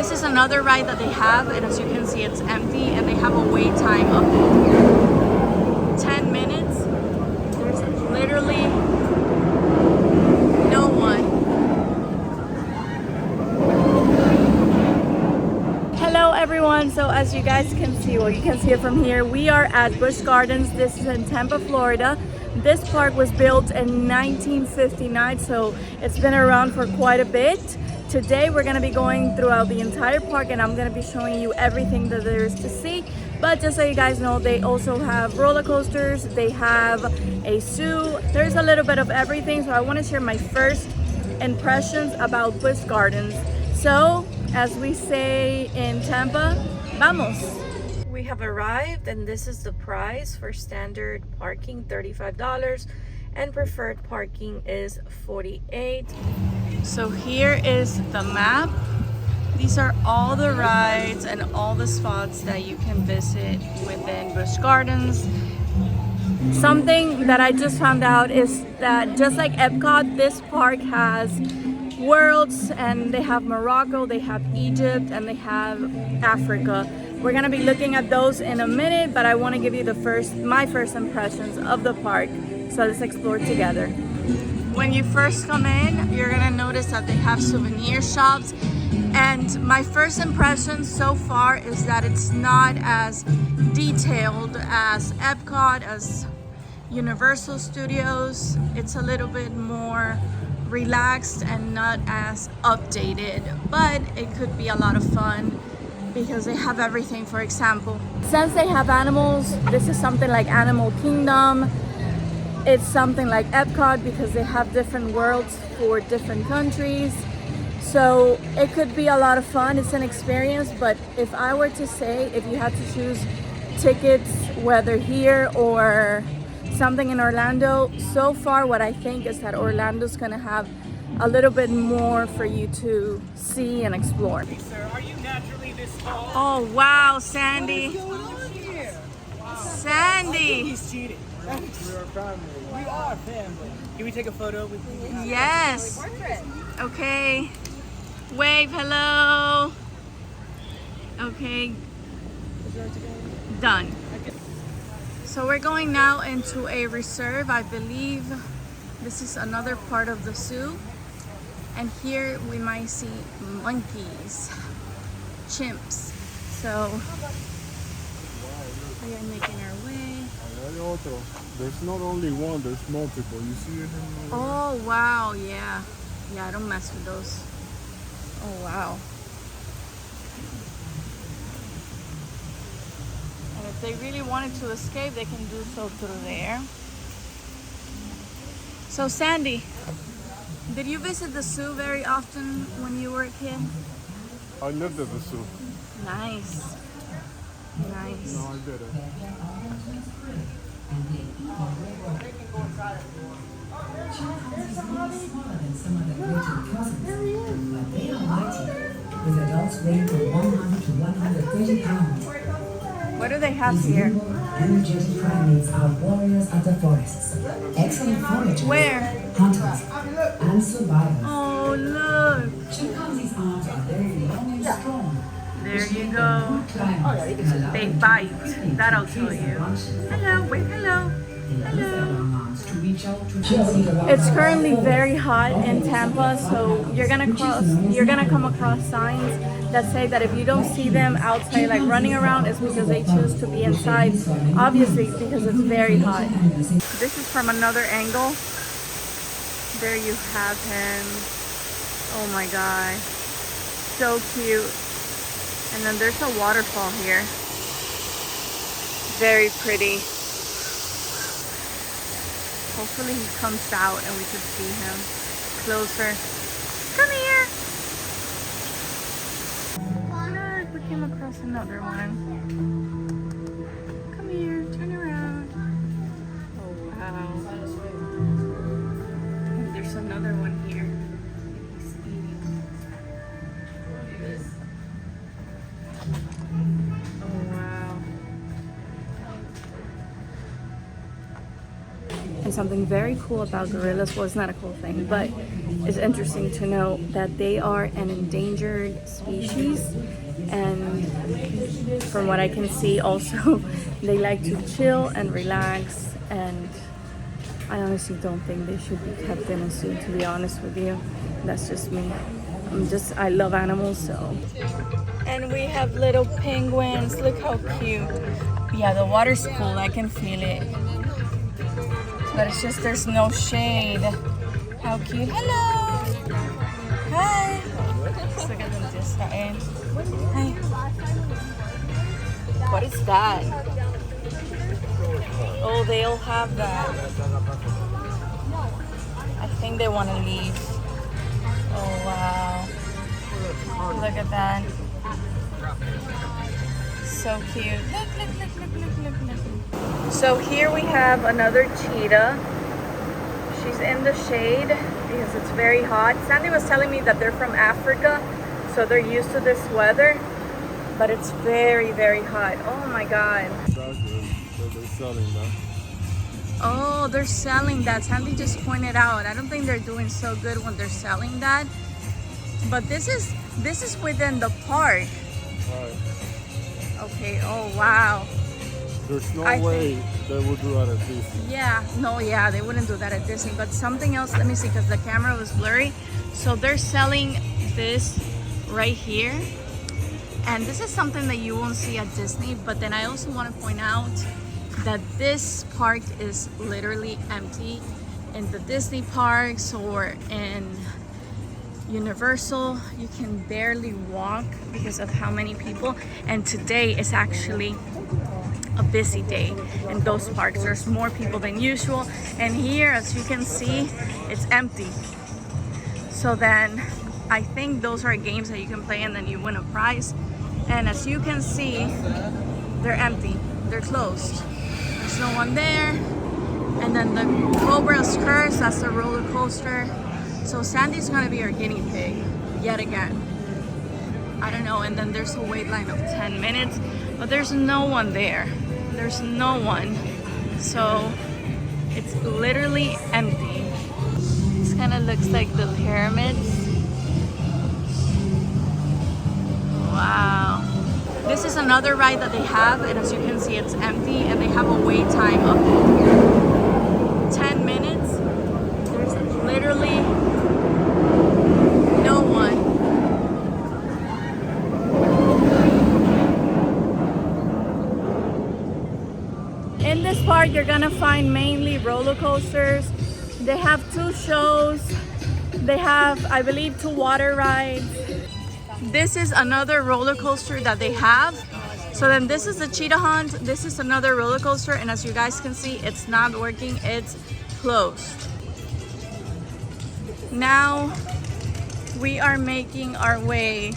This is another ride that they have, and as you can see, it's empty, and they have a wait time of 10 minutes. There's literally no one. Hello everyone, so as you guys can see, well, you can see it from here, we are at Busch Gardens. This is in Tampa, Florida. This park was built in 1959, so it's been around for quite a bit. Today we're going to be going throughout the entire park, and I'm going to be showing you everything that there is to see. But just so you guys know, they also have roller coasters, they have a zoo, there's a little bit of everything. So I want to share my first impressions about Busch Gardens. So as we say in Tampa, vamos! We have arrived, and this is the price for standard parking, $35, and preferred parking is $48. So here is the map. These are all the rides and all the spots that you can visit within Busch Gardens. Something that I just found out is that just like Epcot, this park has worlds, and they have Morocco, they have Egypt, and they have Africa. We're gonna be looking at those in a minute, but I want to give you my first impressions of the park. So let's explore together. When you first come in, you're gonna notice that they have souvenir shops, and my first impression so far is that it's not as detailed as Epcot, as Universal Studios. It's a little bit more relaxed and not as updated, but it could be a lot of fun because they have everything. For example, since they have animals, this is something like Animal Kingdom. It's something like Epcot because they have different worlds for different countries. So it could be a lot of fun. It's an experience, but if I were to say, if you had to choose tickets, whether here or something in Orlando, so far what I think is that Orlando's gonna have a little bit more for you to see and explore. Hey sir, are you naturally this tall? Oh wow, Sandy. What's going on here? Wow. Sandy. He's cheating. We are family. We are family. Can we take a photo with you? Yes. Okay. Wave, hello. Okay. Done. So we're going now into a reserve. I believe this is another part of the zoo. And here we might see monkeys, chimps. So we are making our way. There's not only one, there's multiple. You see it? Oh wow, yeah. Yeah, I don't mess with those. Oh wow. And if they really wanted to escape, they can do so through there. So Sandy, did you visit the zoo very often when you were a kid? I lived at the zoo. Nice. Nice. No, I didn't. Chimpanzees may be smaller than some of their greater cousins, but they are mighty, with adults weighing from 100 to 130 pounds. What do they have These here? nimble, energetic primates are warriors of the forests, excellent foragers, Where? hunters, and survivors. Oh look. Chimpanzees' arms are very long and strong. There you go. They bite. That'll tell you. Hello, wait, hello. Hello. It's currently very hot in Tampa, so you're gonna come across signs that say that if you don't see them outside like running around, it's because they choose to be inside, obviously because it's very hot. This is from another angle. There you have him. Oh my god, so cute. And then there's a waterfall here. Very pretty. Hopefully he comes out and we can see him closer. Come here! Look, we came across another one. Come here, turn around. Oh wow. There's another one here. He's eating. Oh wow. And something very cool about gorillas, well, it's not a cool thing, but is interesting to know that they are an endangered species, and from what I can see also they like to chill and relax, and I honestly don't think they should be kept in a zoo, to be honest with you. That's just me. I love animals, so. And we have little penguins. Look how cute. Yeah, the water's cool. I can feel it. But it's just there's no shade. How cute. Hello. Hi. Let's look at them just starting. Hi. What is that? Oh, they all have that. I think they want to leave. Oh, wow. Look at that. So cute. Look. So here we have another cheetah. She's in the shade because it's very hot. Sandy was telling me that they're from Africa, so they're used to this weather, but it's very, very hot. Oh my God. That's good. So they're selling that. Oh, they're selling that. Sandy just pointed out. I don't think they're doing so good when they're selling that. But this is within the park. Right. Okay. Oh wow. There's no way they would do that at Disney. Yeah. No. Yeah. They wouldn't do that at Disney. But something else. Let me see, because the camera was blurry. So they're selling this right here, and this is something that you won't see at Disney. But then I also want to point out that this park is literally empty. In the Disney parks or in Universal, you can barely walk because of how many people. And today is actually a busy day in those parks. There's more people than usual, and here, as you can see, it's empty. So then I think those are games that you can play and then you win a prize. And as you can see, they're empty, they're closed. There's no one there. And then the Cobra's Curse, that's the roller coaster. So Sandy's gonna be our guinea pig yet again. I don't know. And then there's a wait line of 10 minutes, but there's no one there. There's no one. So it's literally empty. This kind of looks like the pyramids. Wow. This is another ride that they have, and as you can see, it's empty, and they have a wait time of 10 minutes. There's literally no one. In this park, you're gonna find mainly roller coasters. They have 2 shows. They have, I believe, 2 water rides. This is another roller coaster that they have. So then this is the Cheetah Hunt. This is another roller coaster, and as you guys can see, it's not working. It's closed. Now we are making our way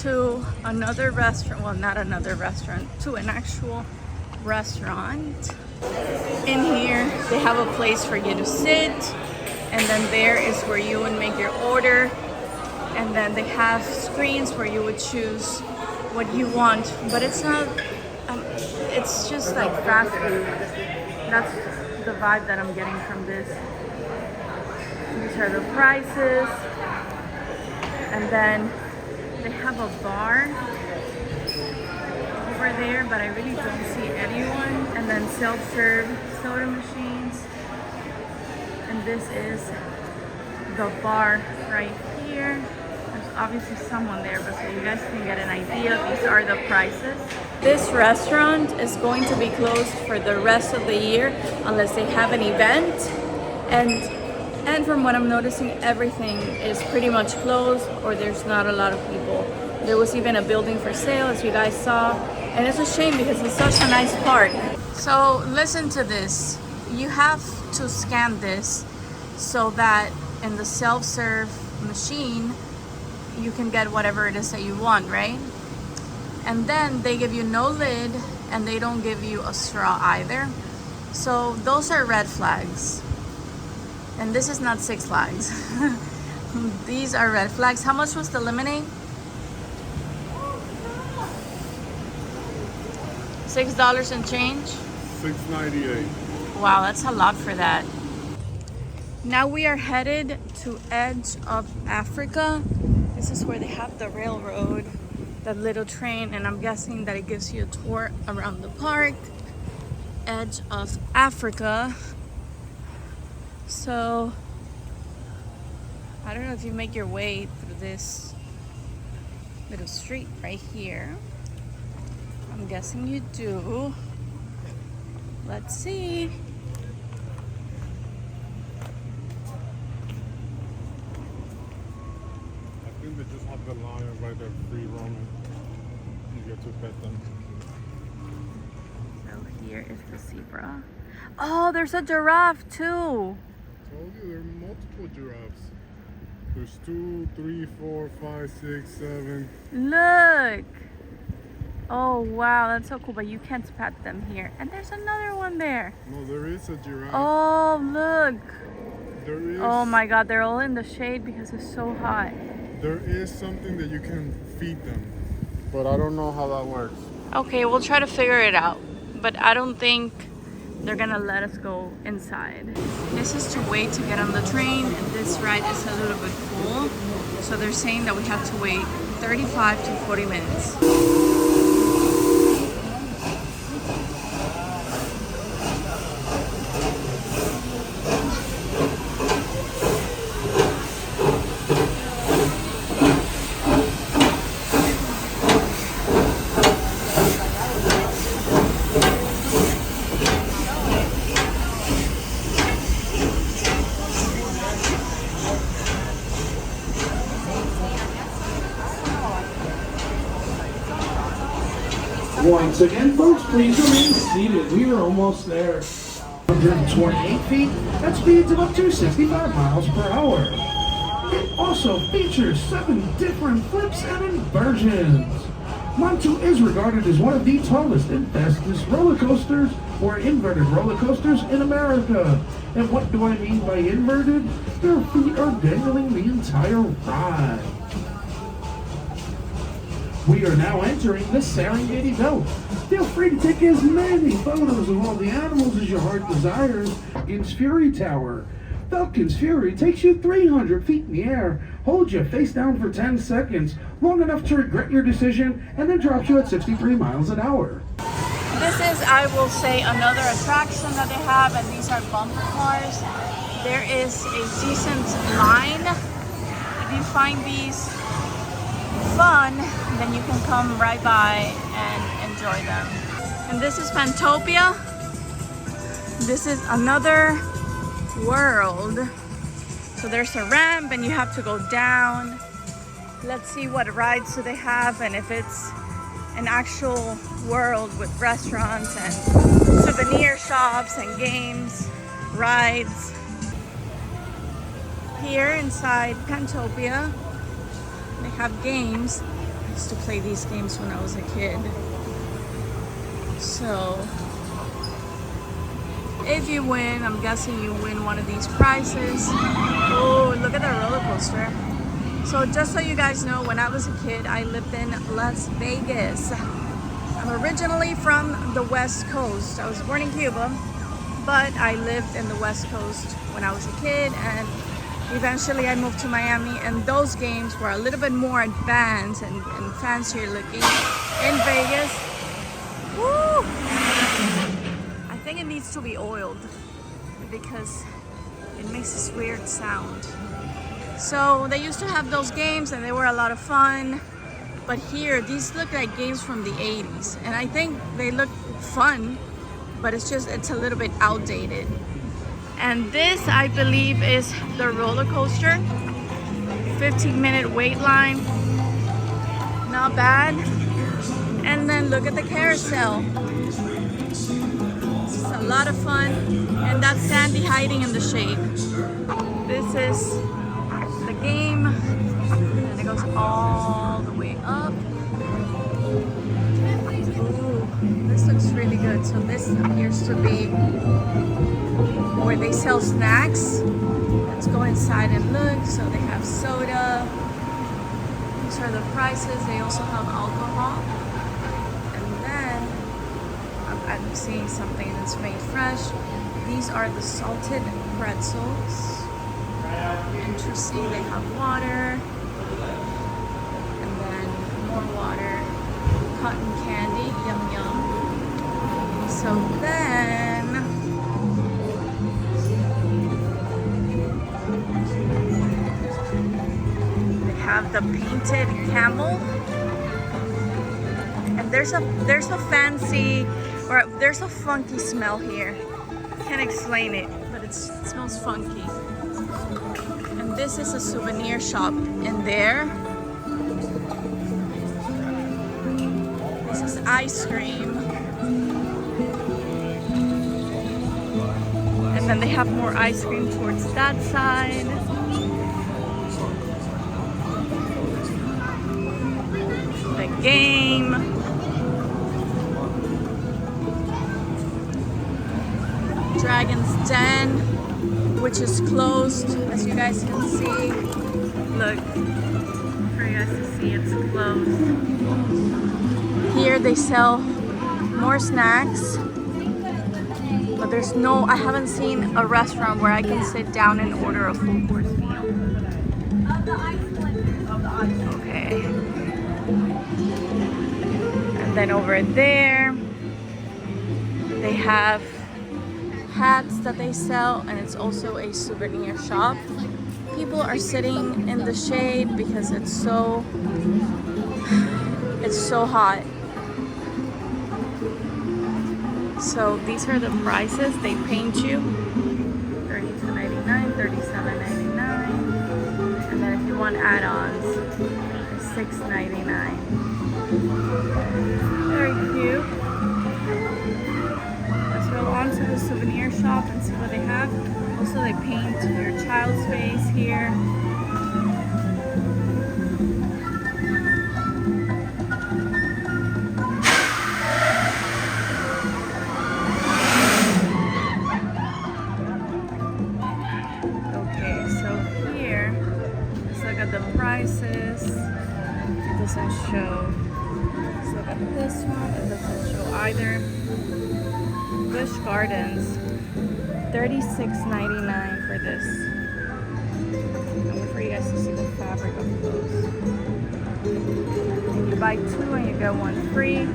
to another restaurant. Well, not another restaurant, to an actual restaurant. In here, they have a place for you to sit, and then there is where you would make your order. And then they have screens where you would choose what you want, but it's not, it's just like fast food. That's the vibe that I'm getting from this. These are the prices. And then they have a bar over there, but I really don't see anyone. And then self-serve soda machines. And this is the bar right here. There's obviously someone there, but so you guys can get an idea, these are the prices. This restaurant is going to be closed for the rest of the year unless they have an event. And from what I'm noticing, everything is pretty much closed, or there's not a lot of people. There was even a building for sale, as you guys saw. And it's a shame because it's such a nice park. So listen to this. You have to scan this so that in the self-serve machine, you can get whatever it is that you want, right? And then they give you no lid, and they don't give you a straw either. So those are red flags. And this is not Six Flags. These are red flags. How much was the lemonade? $6 and change? $6.98. Wow, that's a lot for that. Now we are headed to Edge of Africa. This is where they have the railroad, that little train, and I'm guessing that it gives you a tour around the park. Edge of Africa. So I don't know if you make your way through this little street right here. I'm guessing you do. Let's see. I think they just have the lion right there free roaming. You get to pet them. So here is the zebra. Oh, there's a giraffe too. Told you there are multiple giraffes. There's 2, 3, 4, 5, 6, 7. Look. Oh wow, that's so cool, but you can't pet them here. And there's another one there. No, there is a giraffe. Oh, look. There is. Oh my god, they're all in the shade because it's so hot. There is something that you can feed them, but I don't know how that works. Okay, we'll try to figure it out, but I don't think they're gonna let us go inside. This is to wait to get on the train, and this ride is a little bit full, so they're saying that we have to wait 35 to 40 minutes. Once again, folks, please remain seated. We are almost there. 128 feet at speeds of up to 65 miles per hour. It also features 7 different flips and inversions. Montu is regarded as one of the tallest and fastest roller coasters, or inverted roller coasters, in America. And what do I mean by inverted? Their feet are dangling the entire ride. We are now entering the Serengeti Belt. Feel free to take as many photos of all the animals as your heart desires. Falcon's Fury Tower. Falcon's Fury takes you 300 feet in the air, holds you face down for 10 seconds, long enough to regret your decision, and then drops you at 63 miles an hour. This is, I will say, another attraction that they have, and these are bumper cars. There is a decent line. If you find these fun, then you can come right by and enjoy them. And this is Pantopia. This is another world. So there's a ramp and you have to go down. Let's see what rides do they have, and if it's an actual world with restaurants and souvenir shops and games, rides. Here inside Pantopia, they have games. I used to play these games when I was a kid. So if you win, I'm guessing you win one of these prizes. Oh, look at that roller coaster. So just so you guys know, when I was a kid, I lived in Las Vegas. I'm originally from the West Coast. I was born in Cuba, but I lived in the West Coast when I was a kid, and eventually I moved to Miami, and those games were a little bit more advanced and fancier looking in Vegas. Woo! I think it needs to be oiled because it makes this weird sound. So they used to have those games and they were a lot of fun. But here, these look like games from the 80s. And I think they look fun, but it's a little bit outdated. And this, I believe, is the roller coaster. 15-minute wait line. Not bad. And then look at the carousel. It's a lot of fun. And that's Sandy hiding in the shade. This is the game. And it goes all the way up. Ooh, this looks really good. So this appears to be where they sell snacks. Let's go inside and look. So they have soda. These are the prices. They also have alcohol. And then I'm seeing something that's made fresh. These are the salted pretzels. Interesting, they have water. And then more water. Cotton candy, yum yum. So then they have the painted camel. And there's a fancy, or there's a funky smell here. Can't explain it, but it smells funky. And this is a souvenir shop in there. This is ice cream. And then they have more ice cream towards that side. The game. Dragon's Den, which is closed, as you guys can see. Look, for you guys to see, it's closed. Here they sell more snacks, but there's no, I haven't seen a restaurant where I can sit down and order a full course meal. Okay. And then over there, they have hats that they sell, and it's also a souvenir shop. People are sitting in the shade because it's so hot. So these are the prices. They paint you $32.99, $37.99, and then if you want add-ons, it's $6.99. Very cute. Let's go on to the souvenir shop and see what they have. Also, they paint your child's face here. Prices. It doesn't show. Let's look at this one. It doesn't show either. Busch Gardens, $36.99 for this. I'm waiting for you guys to see the fabric of those. And you buy two and you get one free.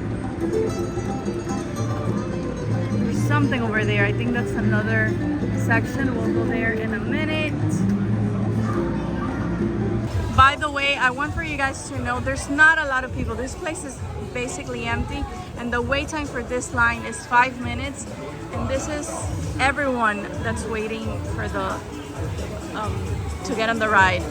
There's something over there. I think that's another section. We'll go there in a minute. By the way, I want for you guys to know there's not a lot of people. This place is basically empty, and the wait time for this line is 5 minutes. And this is everyone that's waiting for the to get on the ride.